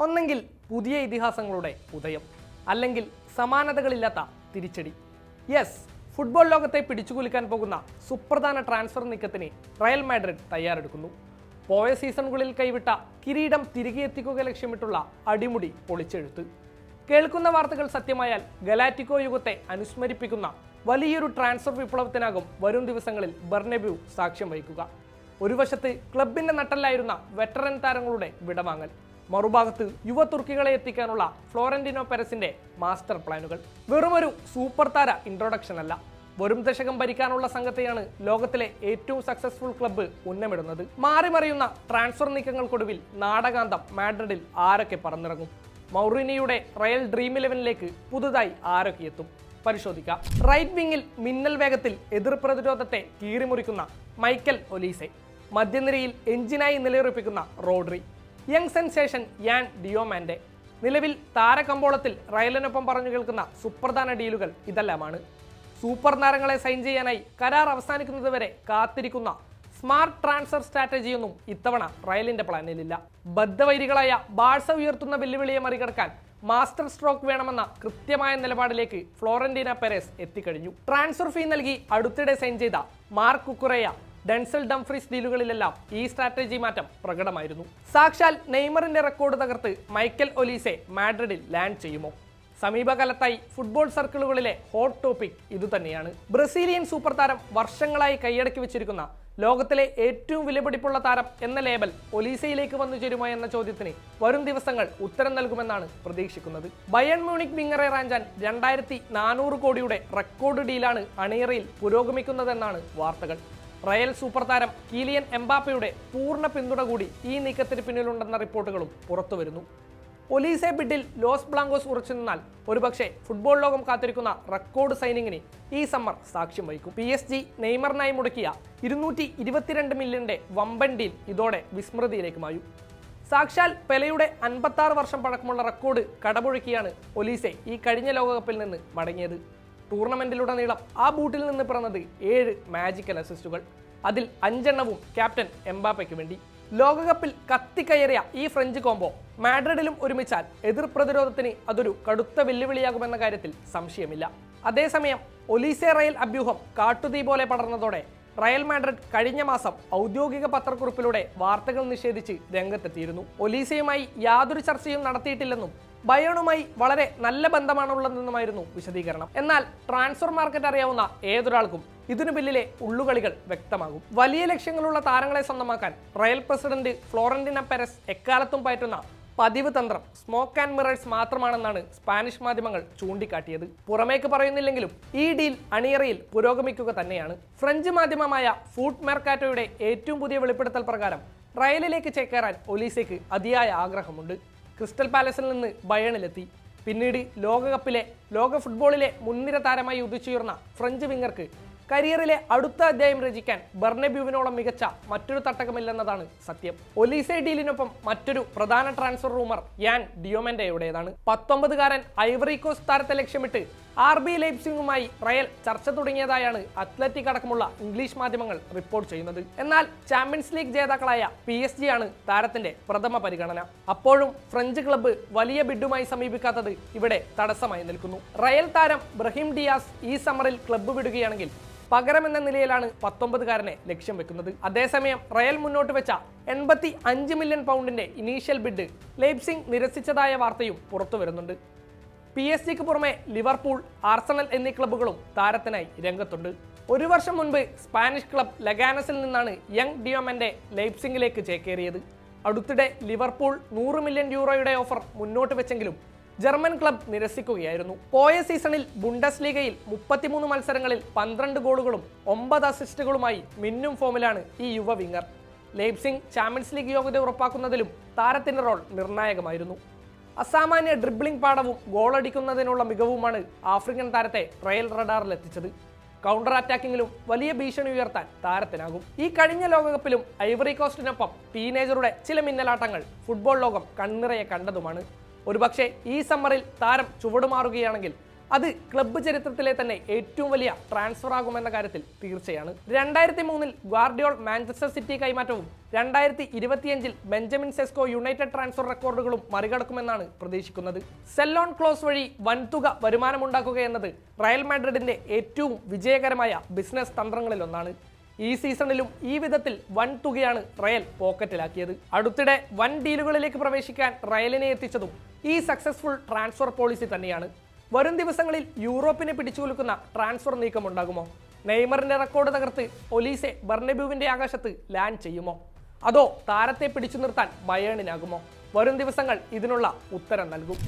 ഒന്നെങ്കിൽ പുതിയ ഇതിഹാസങ്ങളുടെ ഉദയം, അല്ലെങ്കിൽ സമാനതകളില്ലാത്ത തിരിച്ചടി. യെസ്, ഫുട്ബോൾ ലോകത്തെ പിടിച്ചുകുലുക്കാൻ പോകുന്ന സുപ്രധാന ട്രാൻസ്ഫർ നീക്കത്തിന് റയൽ മാഡ്രിഡ് തയ്യാറെടുക്കുന്നു. പോയ സീസണുകളിൽ കൈവിട്ട കിരീടം തിരികെ എത്തിക്കുക ലക്ഷ്യമിട്ടുള്ള അടിമുടി പൊളിച്ചെഴുത്ത്. കേൾക്കുന്ന വാർത്തകൾ സത്യമായാൽ ഗലാറ്റിക്കോ യുഗത്തെ അനുസ്മരിപ്പിക്കുന്ന വലിയൊരു ട്രാൻസ്ഫർ വിപ്ലവത്തിനാകും വരും ദിവസങ്ങളിൽ ബെർണബ്യൂ സാക്ഷ്യം വഹിക്കുക. ഒരു വശത്ത് ക്ലബിന്റെ നട്ടലായിരുന്ന വെറ്ററൻ താരങ്ങളുടെ വിടവാങ്ങൽ, മറുഭാഗത്ത് യുവ തുർക്കികളെ എത്തിക്കാനുള്ള ഫ്ലോറന്റിനോ പെരസിന്റെ മാസ്റ്റർ പ്ലാനുകൾ. വെറുമൊരു സൂപ്പർ താര ഇൻട്രൊഡക്ഷൻ അല്ല, വരും ദശകം ഭരിക്കാനുള്ള സംഘത്തെയാണ് ലോകത്തിലെ ഏറ്റവും സക്സസ്ഫുൾ ക്ലബ്ബ് ഉന്നമിടുന്നത്. മാറിമറിയുന്ന ട്രാൻസ്ഫർ നീക്കങ്ങൾക്കൊടുവിൽ നാടകാന്തം മാഡ്രിഡിൽ ആരൊക്കെ പറന്നിറങ്ങും? മൗറിനിയുടെ റയൽ ഡ്രീം 11ലേക്ക് പുതുതായി ആരൊക്കെ എത്തും? പരിശോധിക്കാം. റൈറ്റ് വിങ്ങിൽ മിന്നൽ വേഗത്തിൽ എതിർ പ്രതിരോധത്തെ കീറിമുറിക്കുന്ന മൈക്കൽ ഒലീസെ, മധ്യനിരയിൽ എഞ്ചിനായി നിലയുറപ്പിക്കുന്ന Rodri, young sensation Yan Diomande. നിലവിൽ താരകമ്പോളത്തിൽ റയലിനൊപ്പം പറഞ്ഞു കേൾക്കുന്ന സുപ്രധാന ഡീലുകൾ ഇതെല്ലാമാണ്. സൂപ്പർ താരങ്ങളെ സൈൻ ചെയ്യാനായി കരാർ അവസാനിക്കുന്നതുവരെ കാത്തിരിക്കുന്ന സ്മാർട്ട് ട്രാൻസ്ഫർ സ്ട്രാറ്റജിയൊന്നും ഇത്തവണ റയലിന്റെ പ്ലാനിലില്ല. ബദ്ധവൈരികളായ ബാഴ്സ ഉയർത്തുന്ന വെല്ലുവിളിയെ മറികടക്കാൻ മാസ്റ്റർ സ്ട്രോക്ക് വേണമെന്ന കൃത്യമായ നിലപാടിലേക്ക് ഫ്ലോറന്റീന പെരേസ് എത്തിക്കഴിഞ്ഞു. ട്രാൻസ്ഫർ ഫീ നൽകി അടുത്തിടെ സൈൻ ചെയ്ത മാർക്ക് കുക്കുറയ, ഡെൻസൽ ഡംഫ്രീസ് ഡീലുകളിലെല്ലാം ഈ സ്ട്രാറ്റജി മാറ്റം പ്രകടമായിരുന്നു. സാക്ഷാൽ നെയ്മറിന്റെ റെക്കോർഡ് തകർത്ത് മൈക്കൽ ഒലീസെ മാഡ്രിഡിൽ ലാൻഡ് ചെയ്യുമോ? സമീപകാലത്തായി ഫുട്ബോൾ സർക്കിളുകളിലെ ഹോട്ട് ടോപ്പിക് ഇതുതന്നെയാണ്. ബ്രസീലിയൻ സൂപ്പർ താരം വർഷങ്ങളായി കൈയടക്കി വെച്ചിരിക്കുന്ന ലോകത്തിലെ ഏറ്റവും വിലപിടിപ്പുള്ള താരം എന്ന ലേബൽ ഒലീസയിലേക്ക് വന്നു ചേരുമോ എന്ന ചോദ്യത്തിന് വരും ദിവസങ്ങൾ ഉത്തരം നൽകുമെന്നാണ് പ്രതീക്ഷിക്കുന്നത്. ബയൺ മ്യൂണിക് വിങ്ങറെ റാഞ്ചാൻ 2400 കോടിയുടെ റെക്കോർഡ് ഡീലാണ് അണിയറയിൽ പുരോഗമിക്കുന്നതെന്നാണ് വാർത്തകൾ. റയൽ സൂപ്പർ താരം കീലിയൻ എംബാപ്പയുടെ പൂർണ്ണ പിന്തുണ കൂടി ഈ നീക്കത്തിന് പിന്നിലുണ്ടെന്ന റിപ്പോർട്ടുകളും പുറത്തുവരുന്നു. ഒലീസെ ബിഡിൽ ലോസ് ബ്ലാങ്കോസ് ഉറച്ചു നിന്നാൽ ഒരുപക്ഷെ ഫുട്ബോൾ ലോകം കാത്തിരിക്കുന്ന റെക്കോർഡ് സൈനിങ്ങിന് ഈ സമ്മർ സാക്ഷ്യം വഹിക്കും. PSG നെയ്മറിനായി മുടക്കിയ 222 മില്യന്റെ വമ്പൻ ഡീൽ ഇതോടെ വിസ്മൃതിയിലേക്ക് മായും. സാക്ഷാൽ പെലെയുടെ 56 വർഷം പഴക്കമുള്ള റെക്കോർഡ് കടപുഴക്കിയാണ് ഒലീസെ ഈ കഴിഞ്ഞ ലോകകപ്പിൽ നിന്ന് മടങ്ങിയത്. ടൂർണമെന്റിലുടനീളം ആ ബൂട്ടിൽ നിന്ന് പിറന്നത് 7 മാജിക്കൽ അസിസ്റ്റുകൾ, അതിൽ 5 എണ്ണവും ക്യാപ്റ്റൻ എംബാപ്പയ്ക്ക് വേണ്ടി. ലോകകപ്പിൽ കത്തിക്കയറിയ ഈ ഫ്രഞ്ച് കോംബോ മാഡ്രിഡിലും ഒരുമിച്ചാൽ എതിർ പ്രതിരോധത്തിന് അതൊരു കടുത്ത വെല്ലുവിളിയാകുമെന്ന കാര്യത്തിൽ സംശയമില്ല. അതേസമയം ഒലീസെ റയൽ അഭ്യൂഹം കാട്ടുതീ പോലെ പടർന്നതോടെ റയൽ മാഡ്രിഡ് കഴിഞ്ഞ മാസം ഔദ്യോഗിക പത്രക്കുറിപ്പിലൂടെ വാർത്തകൾ നിഷേധിച്ച് രംഗത്തെത്തിയിരുന്നു. ഒലീസയുമായി യാതൊരു ചർച്ചയും നടത്തിയിട്ടില്ലെന്നും ബയേണുമായി വളരെ നല്ല ബന്ധമാണുള്ളതെന്നുമായിരുന്നു വിശദീകരണം. എന്നാൽ ട്രാൻസ്ഫർ മാർക്കറ്റ് അറിയാവുന്ന ഏതൊരാൾക്കും ഇതിനു പിന്നിലെ ഉള്ളുകളികൾ വ്യക്തമാകും. വലിയ ലക്ഷ്യങ്ങളുള്ള താരങ്ങളെ സ്വന്തമാക്കാൻ റയൽ പ്രസിഡന്റ് ഫ്ലോറന്റിനോ പെരസ് എക്കാലത്തും പയറ്റുന്ന പതിവ് തന്ത്രം സ്മോക്ക് ആൻഡ് മിറേഴ്സ് മാത്രമാണെന്നാണ് സ്പാനിഷ് മാധ്യമങ്ങൾ ചൂണ്ടിക്കാട്ടിയത്. പുറമേക്ക് പറയുന്നില്ലെങ്കിലും ഈ ഡീൽ അണിയറയിൽ പുരോഗമിക്കുക തന്നെയാണ്. ഫ്രഞ്ച് മാധ്യമമായ ഫൂട്ട് മെർക്കാറ്റോയുടെ ഏറ്റവും പുതിയ വെളിപ്പെടുത്തൽ പ്രകാരം റയലിലേക്ക് ചേക്കേറാൻ ഒലീസയ്ക്ക് അതിയായ ആഗ്രഹമുണ്ട്. ക്രിസ്റ്റൽ പാലസിൽ നിന്ന് ബയേണിലെത്തി, പിന്നീട് ലോക ഫുട്ബോളിലെ മുൻനിര താരമായി ഉദിച്ചുയർന്ന ഫ്രഞ്ച് വിങ്ങർക്ക് കരിയറിലെ അടുത്ത അധ്യായം രചിക്കാൻ ബെർണബ്യൂവിനോളം മികച്ച മറ്റൊരു തട്ടകമില്ലെന്നതാണ് സത്യം. ഒലീസെ ഡീലിനൊപ്പം മറ്റൊരു പ്രധാന ട്രാൻസ്ഫർ റൂമർ യാൻ ഡിയോമാൻഡെയുടേതാണ്. 19കാരൻ ഐവറി കോസ്റ്റ് താരത്തെ ലക്ഷ്യമിട്ട് RB ലൈപ്സിഗുമായി റയൽ ചർച്ച തുടങ്ങിയതായാണ് അത്ലറ്റിക് അടക്കമുള്ള ഇംഗ്ലീഷ് മാധ്യമങ്ങൾ റിപ്പോർട്ട് ചെയ്യുന്നത്. എന്നാൽ ചാമ്പ്യൻസ് ലീഗ് ജേതാക്കളായ PSG ആണ് താരത്തിന്റെ പ്രഥമ പരിഗണന. അപ്പോഴും ഫ്രഞ്ച് ക്ലബ്ബ് വലിയ ബിഡുമായി സമീപിക്കാത്തത് ഇവിടെ തടസ്സമായി നിൽക്കുന്നു. റയൽ താരം ബ്രഹീം ഡിയാസ് ഈ സമ്മറിൽ ക്ലബ്ബ് വിടുകയാണെങ്കിൽ പകരമെന്ന നിലയിലാണ് 19കാരനെ ലക്ഷ്യം വെക്കുന്നത്. അതേസമയം റയൽ മുന്നോട്ട് വെച്ച 85 മില്യൺ പൗണ്ടിന്റെ ഇനീഷ്യൽ ബിഡ് ലൈപ്സിഗ് നിരസിച്ചതായ വാർത്തയും പുറത്തു വരുന്നുണ്ട്. PSG പുറമെ ലിവർപൂൾ, ആർസണൽ എന്നീ ക്ലബ്ബുകളും താരത്തിനായി രംഗത്തുണ്ട്. ഒരു വർഷം മുൻപ് സ്പാനിഷ് ക്ലബ് ലഗാനസിൽ നിന്നാണ് യങ് ഡിയോമാൻഡെ ലൈപ്സിഗിലേക്ക് ചേക്കേറിയത്. അടുത്തിടെ ലിവർപൂൾ 100 മില്യൺ യൂറോയുടെ ഓഫർ മുന്നോട്ട് വെച്ചെങ്കിലും ജർമ്മൻ ക്ലബ് നിരസിക്കുകയായിരുന്നു. പോയ സീസണിൽ ബുണ്ടസ് ലീഗയിൽ 33 മത്സരങ്ങളിൽ 12 ഗോളുകളും 9 അസിസ്റ്റുകളുമായി മിന്നും ഫോമിലാണ് ഈ യുവ വിങ്ങർ. ലൈപ്സിഗ് ചാമ്പ്യൻസ് ലീഗ് യോഗ്യത ഉറപ്പാക്കുന്നതിലും താരത്തിന്റെ റോൾ നിർണായകമായിരുന്നു. അസാമാന്യ ഡ്രിബ്ലിംഗ് പാടവും ഗോളടിക്കുന്നതിനുള്ള മികവുമാണ് ആഫ്രിക്കൻ താരത്തെ റയൽ റഡാറിലെത്തിച്ചത്. കൗണ്ടർ അറ്റാക്കിങ്ങിലും വലിയ ഭീഷണി ഉയർത്താൻ താരത്തിനാകും. ഈ കഴിഞ്ഞ ലോകകപ്പിലും ഐവറി കോസ്റ്റിനൊപ്പം ടീനേജറുടെ ചില മിന്നലാട്ടങ്ങൾ ഫുട്ബോൾ ലോകം കണ്ണിറയെ കണ്ടതുമാണ്. ഒരുപക്ഷെ ഈ സമ്മറിൽ താരം ചുവടുമാറുകയാണെങ്കിൽ അത് ക്ലബ്ബ് ചരിത്രത്തിലെ തന്നെ ഏറ്റവും വലിയ ട്രാൻസ്ഫർ ആകുമെന്ന കാര്യത്തിൽ തീർച്ചയാണ്. 2003 ഗാർഡിയോൾ മാഞ്ചസ്റ്റർ സിറ്റി കൈമാറ്റവും 2025 ബെഞ്ചമിൻ സെസ്കോ യുണൈറ്റഡ് ട്രാൻസ്ഫർ റെക്കോർഡുകളും മറികടക്കുമെന്നാണ് പ്രതീക്ഷിക്കുന്നത്. സെൽ ഓൺ ക്ലോസ് വഴി വൻതുക വരുമാനമുണ്ടാക്കുക എന്നത് റയൽ മാഡ്രിഡിന്റെ ഏറ്റവും വിജയകരമായ ബിസിനസ് തന്ത്രങ്ങളിലൊന്നാണ്. ഈ സീസണിലും ഈ വിധത്തിൽ വൻ തുകയാണ് റയൽ പോക്കറ്റിലാക്കിയത്. അടുത്തിടെ വൻ ഡീലുകളിലേക്ക് പ്രവേശിക്കാൻ റയലിനെ എത്തിച്ചതും ഈ സക്സസ്ഫുൾ ട്രാൻസ്ഫർ പോളിസി തന്നെയാണ്. വരും ദിവസങ്ങളിൽ യൂറോപ്പിനെ പിടിച്ചുകൊടുക്കുന്ന ട്രാൻസ്ഫർ നീക്കമുണ്ടാകുമോ? നെയ്മറിന്റെ റെക്കോർഡ് തകർത്ത് ഒലീസെ ബെർണബ്യൂവിന്റെ ആകാശത്ത് ലാൻഡ് ചെയ്യുമോ? അതോ താരത്തെ പിടിച്ചു നിർത്താൻ ബയേണിനാകുമോ? വരും ദിവസങ്ങൾ ഇതിനുള്ള ഉത്തരം നൽകും.